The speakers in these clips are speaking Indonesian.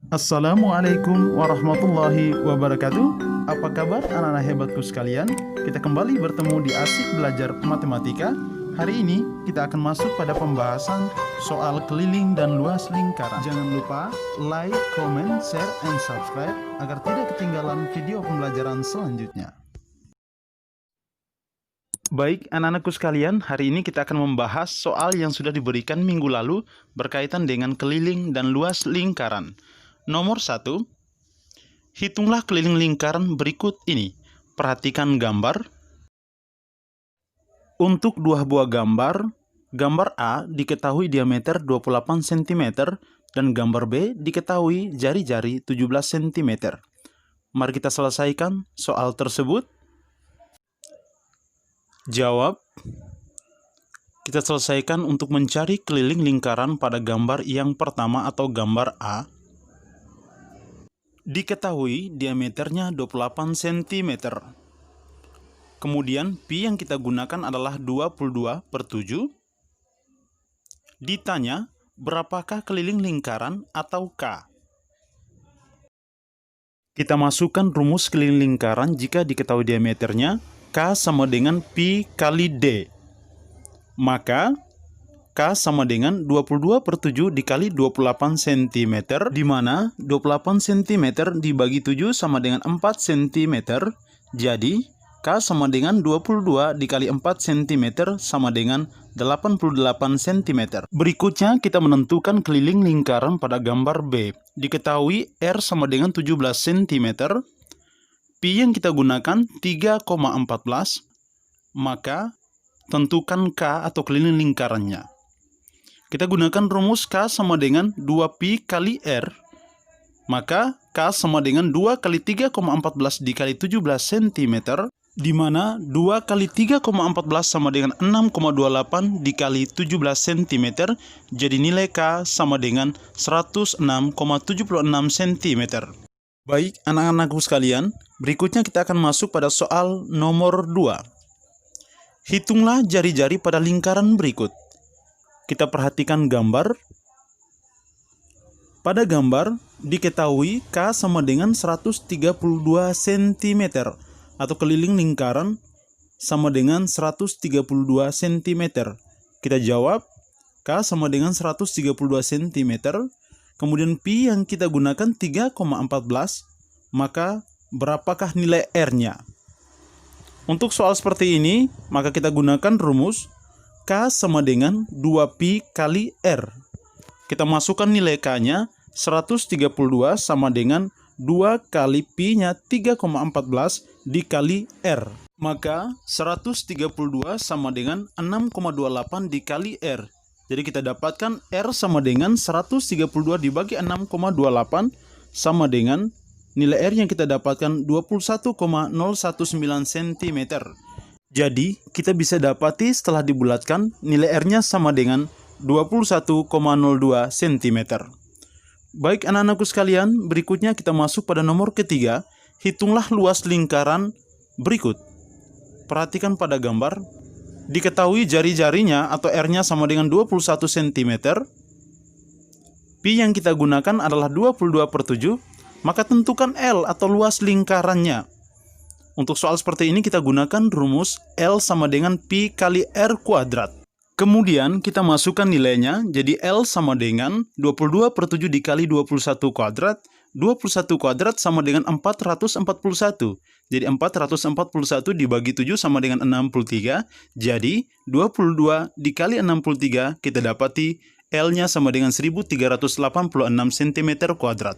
Assalamualaikum warahmatullahi wabarakatuh. Apa kabar anak-anak hebatku sekalian? Kita kembali bertemu di Asik Belajar Matematika. Hari ini kita akan masuk pada pembahasan soal keliling dan luas lingkaran. Jangan lupa like, comment, share, and subscribe agar tidak ketinggalan video pembelajaran selanjutnya. Baik anak-anakku sekalian, hari ini kita akan membahas soal yang sudah diberikan minggu lalu berkaitan dengan keliling dan luas lingkaran. Nomor 1, hitunglah keliling lingkaran berikut ini. Perhatikan gambar. Untuk dua buah gambar, gambar A diketahui diameter 28 cm dan gambar B diketahui jari-jari 17 cm. Mari kita selesaikan soal tersebut. Jawab. Kita selesaikan untuk mencari keliling lingkaran pada gambar yang pertama atau gambar A. Diketahui diameternya 28 cm. Kemudian pi yang kita gunakan adalah 22/7. Ditanya, berapakah keliling lingkaran atau K? Kita masukkan rumus keliling lingkaran jika diketahui diameternya, K sama dengan pi kali D. Maka K sama dengan 22/7 dikali 28 cm, di mana 28 cm dibagi 7 sama dengan 4 cm. Jadi, K sama dengan 22 dikali 4 cm sama dengan 88 cm. Berikutnya, kita menentukan keliling lingkaran pada gambar B. Diketahui R sama dengan 17 cm. Pi yang kita gunakan 3,14. Maka, tentukan K atau keliling lingkarannya. Kita gunakan rumus K sama dengan 2pi kali R. Maka K sama dengan 2 kali 3,14 dikali 17 cm, di mana 2 kali 3,14 sama dengan 6,28 dikali 17 cm, jadi nilai K sama dengan 106,76 cm. Baik anak-anakku sekalian, berikutnya kita akan masuk pada soal nomor 2. Hitunglah jari-jari pada lingkaran berikut. Kita perhatikan gambar. Pada gambar, diketahui K sama dengan 132 cm, atau keliling lingkaran sama dengan 132 cm. Kita jawab, K sama dengan 132 cm, kemudian pi yang kita gunakan 3,14, maka berapakah nilai R-nya? Untuk soal seperti ini, maka kita gunakan rumus K sama dengan 2pi kali R. Kita masukkan nilai K-nya, 132 sama dengan 2 kali pi-nya 3,14 dikali R. Maka 132 sama dengan 6,28 dikali R. Jadi kita dapatkan R sama dengan 132 dibagi 6,28 sama dengan nilai R yang kita dapatkan 21,019 cm. Jadi, kita bisa dapati setelah dibulatkan, nilai R-nya sama dengan 21,02 cm. Baik anak-anakku sekalian, berikutnya kita masuk pada nomor ketiga. Hitunglah luas lingkaran berikut. Perhatikan pada gambar. Diketahui jari-jarinya atau R-nya sama dengan 21 cm. Pi yang kita gunakan adalah 22/7, maka tentukan L atau luas lingkarannya. Untuk soal seperti ini kita gunakan rumus L sama dengan pi kali R kuadrat. Kemudian kita masukkan nilainya, jadi L sama dengan 22/7 dikali 21 kuadrat. 21 kuadrat sama dengan 441. Jadi 441 dibagi 7 sama dengan 63. Jadi 22 dikali 63 kita dapati L-nya sama dengan 1386 cm kuadrat.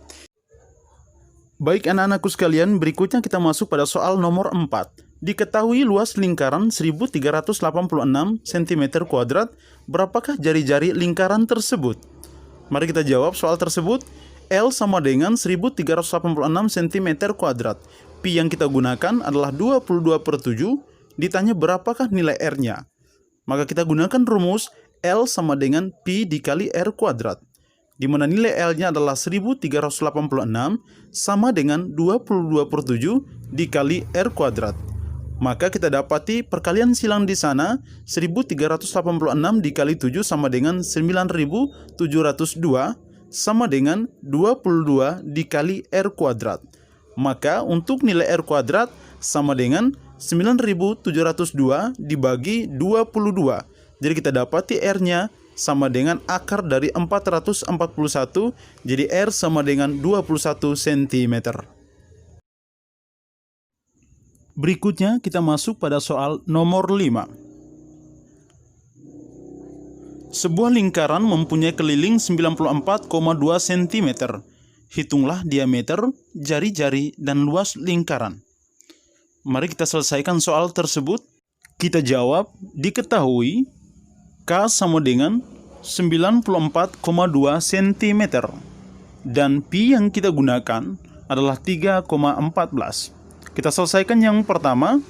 Baik anak-anakku sekalian, berikutnya kita masuk pada soal nomor 4. Diketahui luas lingkaran 1386 cm kuadrat, berapakah jari-jari lingkaran tersebut? Mari kita jawab soal tersebut. L sama dengan 1386 cm kuadrat. Pi yang kita gunakan adalah 22/7. Ditanya berapakah nilai R-nya? Maka kita gunakan rumus L sama dengan pi dikali R kuadrat, di mana nilai L-nya adalah 1386 sama dengan 22/7 dikali R kuadrat. Maka kita dapati perkalian silang di sana, 1386 dikali 7 sama dengan 9702. sama dengan 22 dikali R kuadrat. Maka untuk nilai R kuadrat sama dengan 9.702 dibagi 22. Jadi kita dapati R-nya sama dengan akar dari 441, jadi R sama dengan 21 cm. Berikutnya kita masuk pada soal nomor 5. Sebuah lingkaran mempunyai keliling 94,2 cm. Hitunglah diameter, jari-jari, dan luas lingkaran. Mari kita selesaikan soal tersebut. Kita jawab, diketahui K sama dengan 94,2 cm. Dan pi yang kita gunakan adalah 3,14. Kita selesaikan yang pertama,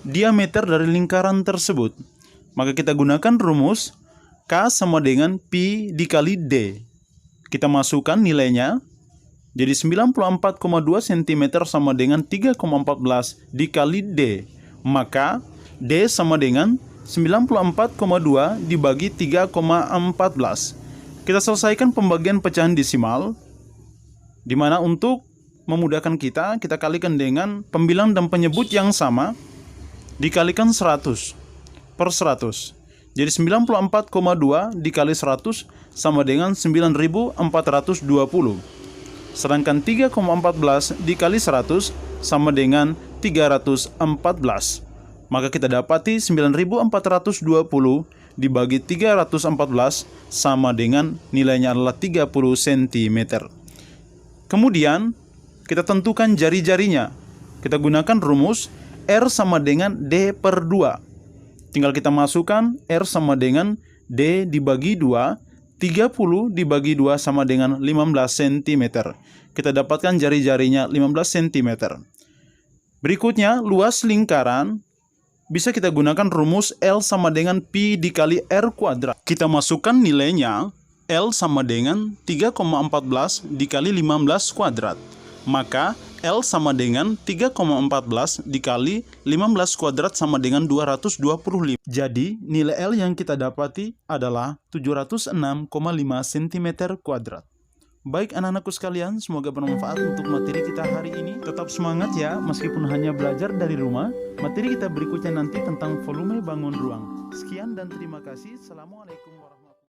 diameter dari lingkaran tersebut. Maka kita gunakan rumus K sama dengan pi dikali D. Kita masukkan nilainya. Jadi 94,2 cm sama dengan 3,14 dikali D. Maka D sama dengan 94,2 dibagi 3,14. Kita selesaikan pembagian pecahan desimal, di mana untuk memudahkan kita kalikan dengan pembilang dan penyebut yang sama, dikalikan 100 per 100. Jadi 94,2 dikali 100 sama dengan 9.420. Sedangkan 3,14 dikali 100 sama dengan 314. Maka kita dapati 9.420 dibagi 314 sama dengan nilainya adalah 30 cm. Kemudian kita tentukan jari-jarinya. Kita gunakan rumus R sama dengan D per 2. Tinggal kita masukkan R sama dengan D dibagi 2. 30 dibagi 2 sama dengan 15 cm. Kita dapatkan jari-jarinya 15 cm. Berikutnya, luas lingkaran bisa kita gunakan rumus L sama dengan pi dikali R kuadrat. Kita masukkan nilainya, L sama dengan 3,14 dikali 15 kuadrat. Maka L sama dengan 3,14 dikali 15 kuadrat sama dengan 225. Jadi, nilai L yang kita dapati adalah 706,5 cm kuadrat. Baik anak-anakku sekalian, semoga bermanfaat untuk materi kita hari ini. Tetap semangat ya, meskipun hanya belajar dari rumah. Materi kita berikutnya nanti tentang volume bangun ruang. Sekian dan terima kasih. Assalamualaikum warahmatullahi wabarakatuh.